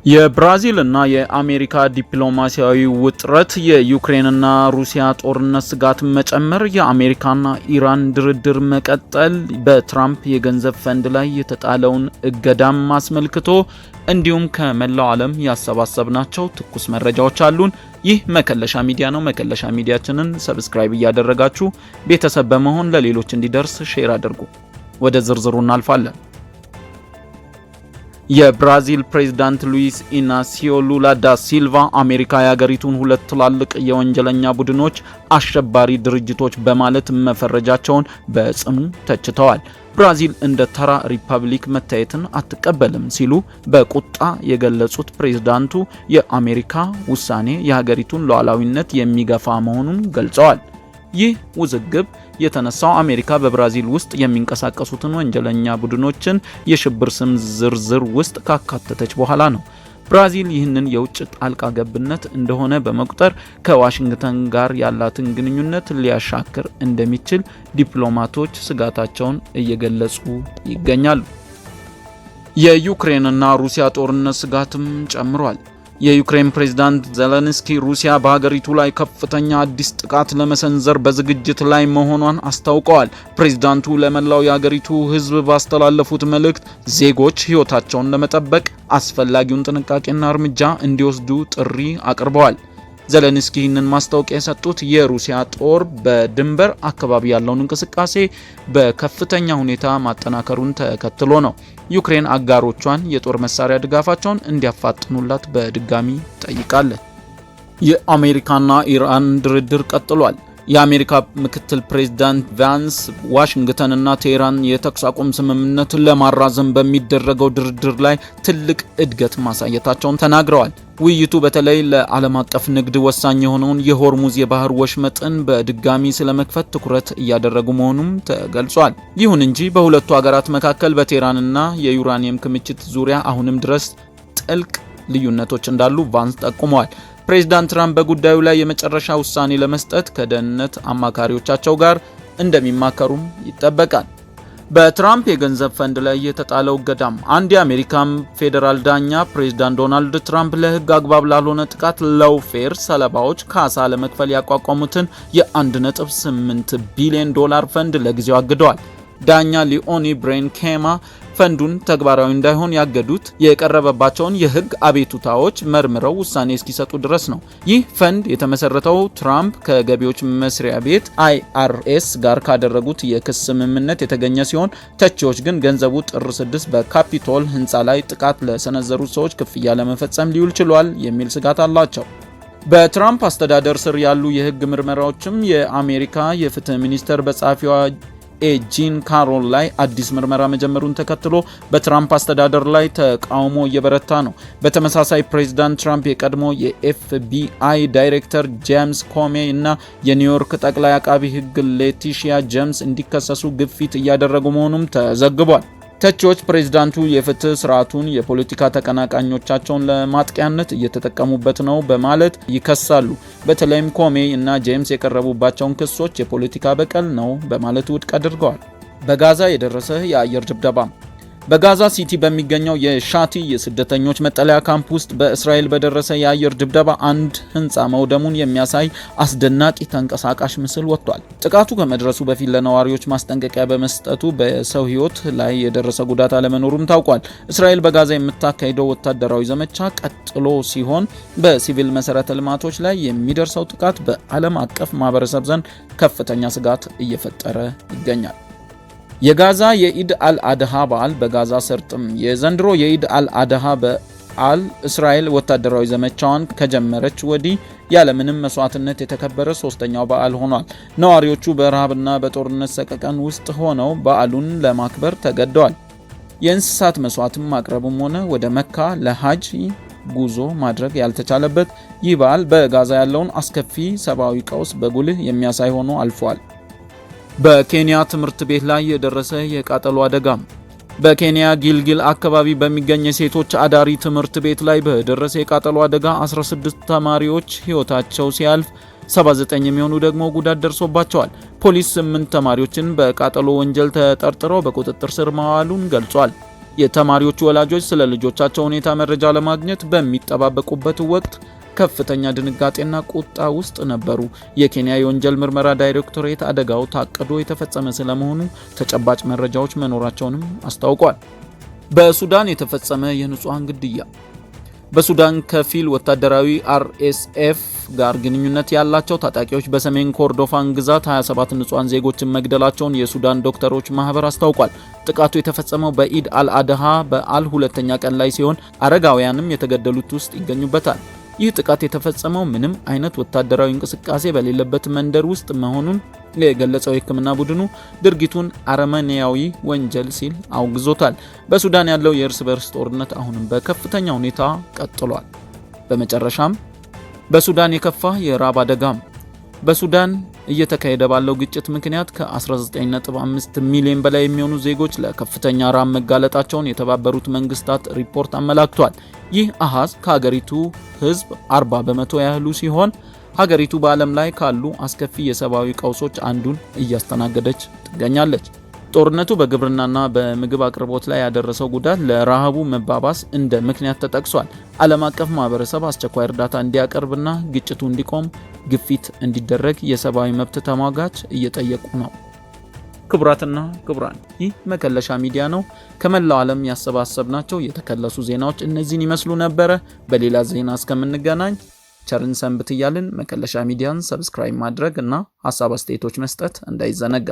የብራዚልና የአሜሪካ ዲፕሎማሲያዊ ውጥረት፣ የዩክሬንና ሩሲያ ጦርነት ስጋት መጨመር፣ የአሜሪካና ኢራን ድርድር መቀጠል፣ በትራምፕ የገንዘብ ፈንድ ላይ የተጣለውን እገዳም አስመልክቶ እንዲሁም ከመላው ዓለም ያሰባሰብናቸው ትኩስ መረጃዎች አሉን። ይህ መከለሻ ሚዲያ ነው። መከለሻ ሚዲያችንን ሰብስክራይብ እያደረጋችሁ ቤተሰብ በመሆን ለሌሎች እንዲደርስ ሼር አድርጉ። ወደ ዝርዝሩ እናልፋለን። የብራዚል ፕሬዝዳንት ሉዊስ ኢናሲዮ ሉላ ዳ ሲልቫ አሜሪካ የሀገሪቱን ሁለት ትላልቅ የወንጀለኛ ቡድኖች አሸባሪ ድርጅቶች በማለት መፈረጃቸውን በጽኑ ተችተዋል። ብራዚል እንደ ተራ ሪፐብሊክ መታየትን አትቀበልም ሲሉ በቁጣ የገለጹት ፕሬዝዳንቱ የአሜሪካ ውሳኔ የሀገሪቱን ሉዓላዊነት የሚገፋ መሆኑን ገልጸዋል። ይህ ውዝግብ የተነሳው አሜሪካ በብራዚል ውስጥ የሚንቀሳቀሱትን ወንጀለኛ ቡድኖችን የሽብር ስም ዝርዝር ውስጥ ካካተተች በኋላ ነው። ብራዚል ይህንን የውጭ ጣልቃ ገብነት እንደሆነ በመቁጠር ከዋሽንግተን ጋር ያላትን ግንኙነት ሊያሻክር እንደሚችል ዲፕሎማቶች ስጋታቸውን እየገለጹ ይገኛሉ። የዩክሬንና ሩሲያ ጦርነት ስጋትም ጨምሯል። የዩክሬን ፕሬዝዳንት ዜሌንስኪ ሩሲያ በሀገሪቱ ላይ ከፍተኛ አዲስ ጥቃት ለመሰንዘር በዝግጅት ላይ መሆኗን አስታውቀዋል። ፕሬዝዳንቱ ለመላው የሀገሪቱ ሕዝብ ባስተላለፉት መልእክት ዜጎች ሕይወታቸውን ለመጠበቅ አስፈላጊውን ጥንቃቄና እርምጃ እንዲወስዱ ጥሪ አቅርበዋል። ዜሌንስኪ ይህንን ማስታወቂያ የሰጡት የሩሲያ ጦር በድንበር አካባቢ ያለውን እንቅስቃሴ በከፍተኛ ሁኔታ ማጠናከሩን ተከትሎ ነው። ዩክሬን አጋሮቿን የጦር መሳሪያ ድጋፋቸውን እንዲያፋጥኑላት በድጋሚ ጠይቃለች። የአሜሪካና ኢራን ድርድር ቀጥሏል። የአሜሪካ ምክትል ፕሬዝዳንት ቫንስ ዋሽንግተንና ቴህራን የተኩስ አቁም ስምምነትን ለማራዘም በሚደረገው ድርድር ላይ ትልቅ እድገት ማሳየታቸውን ተናግረዋል። ውይይቱ በተለይ ለዓለም አቀፍ ንግድ ወሳኝ የሆነውን የሆርሙዝ የባህር ወሽመጥን በድጋሚ ስለመክፈት ትኩረት እያደረጉ መሆኑም ተገልጿል። ይሁን እንጂ በሁለቱ ሀገራት መካከል በቴህራንና የዩራኒየም ክምችት ዙሪያ አሁንም ድረስ ጥልቅ ልዩነቶች እንዳሉ ቫንስ ጠቁመዋል። ፕሬዝዳንት ትራምፕ በጉዳዩ ላይ የመጨረሻ ውሳኔ ለመስጠት ከደህንነት አማካሪዎቻቸው ጋር እንደሚማከሩም ይጠበቃል። በትራምፕ የገንዘብ ፈንድ ላይ የተጣለው እገዳም አንድ የአሜሪካ ፌዴራል ዳኛ ፕሬዝዳንት ዶናልድ ትራምፕ ለሕግ አግባብ ላልሆነ ጥቃት ሎውፌር ሰለባዎች ካሳ ለመክፈል ያቋቋሙትን የ1.8 ቢሊዮን ዶላር ፈንድ ለጊዜው አግደዋል። ዳኛ ሊኦኒ ብሬንኬማ ፈንዱን ተግባራዊ እንዳይሆን ያገዱት የቀረበባቸውን የሕግ አቤቱታዎች መርምረው ውሳኔ እስኪሰጡ ድረስ ነው። ይህ ፈንድ የተመሰረተው ትራምፕ ከገቢዎች መስሪያ ቤት IRS ጋር ካደረጉት የክስ ስምምነት የተገኘ ሲሆን ተቺዎች ግን ገንዘቡ ጥር 6 በካፒቶል ሕንፃ ላይ ጥቃት ለሰነዘሩት ሰዎች ክፍያ ለመፈጸም ሊውል ችሏል የሚል ስጋት አላቸው። በትራምፕ አስተዳደር ስር ያሉ የሕግ ምርመራዎችም የአሜሪካ የፍትህ ሚኒስቴር በጸሐፊዋ ጂን ካሮል ላይ አዲስ ምርመራ መጀመሩን ተከትሎ በትራምፕ አስተዳደር ላይ ተቃውሞ እየበረታ ነው። በተመሳሳይ ፕሬዝዳንት ትራምፕ የቀድሞ የኤፍቢአይ ዳይሬክተር ጄምስ ኮሜ እና የኒውዮርክ ጠቅላይ አቃቢ ሕግ ሌቲሺያ ጄምስ እንዲከሰሱ ግፊት እያደረጉ መሆኑም ተዘግቧል። ተቺዎች ፕሬዝዳንቱ የፍትህ ስርዓቱን የፖለቲካ ተቀናቃኞቻቸውን ለማጥቂያነት እየተጠቀሙበት ነው በማለት ይከሳሉ። በተለይም ኮሜ እና ጄምስ የቀረቡባቸውን ክሶች የፖለቲካ በቀል ነው በማለት ውድቅ አድርገዋል። በጋዛ የደረሰ የአየር ድብደባ። በጋዛ ሲቲ በሚገኘው የሻቲ የስደተኞች መጠለያ ካምፕ ውስጥ በእስራኤል በደረሰ የአየር ድብደባ አንድ ህንፃ መውደሙን የሚያሳይ አስደናቂ ተንቀሳቃሽ ምስል ወጥቷል። ጥቃቱ ከመድረሱ በፊት ለነዋሪዎች ማስጠንቀቂያ በመስጠቱ በሰው ህይወት ላይ የደረሰ ጉዳት አለመኖሩም ታውቋል። እስራኤል በጋዛ የምታካሂደው ወታደራዊ ዘመቻ ቀጥሎ ሲሆን በሲቪል መሰረተ ልማቶች ላይ የሚደርሰው ጥቃት በዓለም አቀፍ ማህበረሰብ ዘንድ ከፍተኛ ስጋት እየፈጠረ ይገኛል። የጋዛ የኢድ አልአድሃ በዓል በጋዛ ሰርጥም። የዘንድሮ የኢድ አልአድሃ በዓል እስራኤል ወታደራዊ ዘመቻዋን ከጀመረች ወዲህ ያለምንም መስዋዕትነት የተከበረ ሶስተኛው በዓል ሆኗል። ነዋሪዎቹ በረሃብና በጦርነት ሰቀቀን ውስጥ ሆነው በዓሉን ለማክበር ተገደዋል። የእንስሳት መስዋዕትም ማቅረብም ሆነ ወደ መካ ለሐጅ ጉዞ ማድረግ ያልተቻለበት ይህ በዓል በጋዛ ያለውን አስከፊ ሰብአዊ ቀውስ በጉልህ የሚያሳይ ሆኖ አልፏል። በኬንያ ትምህርት ቤት ላይ የደረሰ የቃጠሎ አደጋ። በኬንያ ጊልጊል አካባቢ በሚገኝ የሴቶች አዳሪ ትምህርት ቤት ላይ በደረሰ የቃጠሎ አደጋ 16 ተማሪዎች ሕይወታቸው ሲያልፍ 79 የሚሆኑ ደግሞ ጉዳት ደርሶባቸዋል። ፖሊስ 8 ተማሪዎችን በቃጠሎ ወንጀል ተጠርጥረው በቁጥጥር ስር ማዋሉን ገልጿል። የተማሪዎቹ ወላጆች ስለ ልጆቻቸው ሁኔታ መረጃ ለማግኘት በሚጠባበቁበት ወቅት ከፍተኛ ድንጋጤና ቁጣ ውስጥ ነበሩ። የኬንያ የወንጀል ምርመራ ዳይሬክቶሬት አደጋው ታቅዶ የተፈጸመ ስለመሆኑ ተጨባጭ መረጃዎች መኖራቸውንም አስታውቋል። በሱዳን የተፈጸመ የንጹሃን ግድያ። በሱዳን ከፊል ወታደራዊ RSF ጋር ግንኙነት ያላቸው ታጣቂዎች በሰሜን ኮርዶፋን ግዛት 27 ንጹሃን ዜጎችን መግደላቸውን የሱዳን ዶክተሮች ማህበር አስታውቋል። ጥቃቱ የተፈጸመው በኢድ አልአድሃ በዓል ሁለተኛ ቀን ላይ ሲሆን አረጋውያንም የተገደሉት ውስጥ ይገኙበታል። ይህ ጥቃት የተፈጸመው ምንም አይነት ወታደራዊ እንቅስቃሴ በሌለበት መንደር ውስጥ መሆኑን የገለጸው የሕክምና ቡድኑ ድርጊቱን አረመኔያዊ ወንጀል ሲል አውግዞታል። በሱዳን ያለው የእርስ በርስ ጦርነት አሁንም በከፍተኛ ሁኔታ ቀጥሏል። በመጨረሻም በሱዳን የከፋ የራብ አደጋም። በሱዳን እየተካሄደ ባለው ግጭት ምክንያት ከ19.5 ሚሊዮን በላይ የሚሆኑ ዜጎች ለከፍተኛ ራብ መጋለጣቸውን የተባበሩት መንግስታት ሪፖርት አመላክቷል። ይህ አሃዝ ከሀገሪቱ ህዝብ 40 በመቶ ያህሉ ሲሆን ሀገሪቱ በዓለም ላይ ካሉ አስከፊ የሰብአዊ ቀውሶች አንዱን እያስተናገደች ትገኛለች። ጦርነቱ በግብርናና በምግብ አቅርቦት ላይ ያደረሰው ጉዳት ለረሃቡ መባባስ እንደ ምክንያት ተጠቅሷል። ዓለም አቀፍ ማህበረሰብ አስቸኳይ እርዳታ እንዲያቀርብና ግጭቱ እንዲቆም ግፊት እንዲደረግ የሰብአዊ መብት ተሟጋች እየጠየቁ ነው። ክቡራትና ክቡራን፣ ይህ መከለሻ ሚዲያ ነው። ከመላው ዓለም ያሰባሰብናቸው የተከለሱ ዜናዎች እነዚህን ይመስሉ ነበረ። በሌላ ዜና እስከምንገናኝ ቸርን ሰንብት እያልን መከለሻ ሚዲያን ሰብስክራይብ ማድረግ እና ሀሳብ አስተያየቶች መስጠት እንዳይዘነጋ።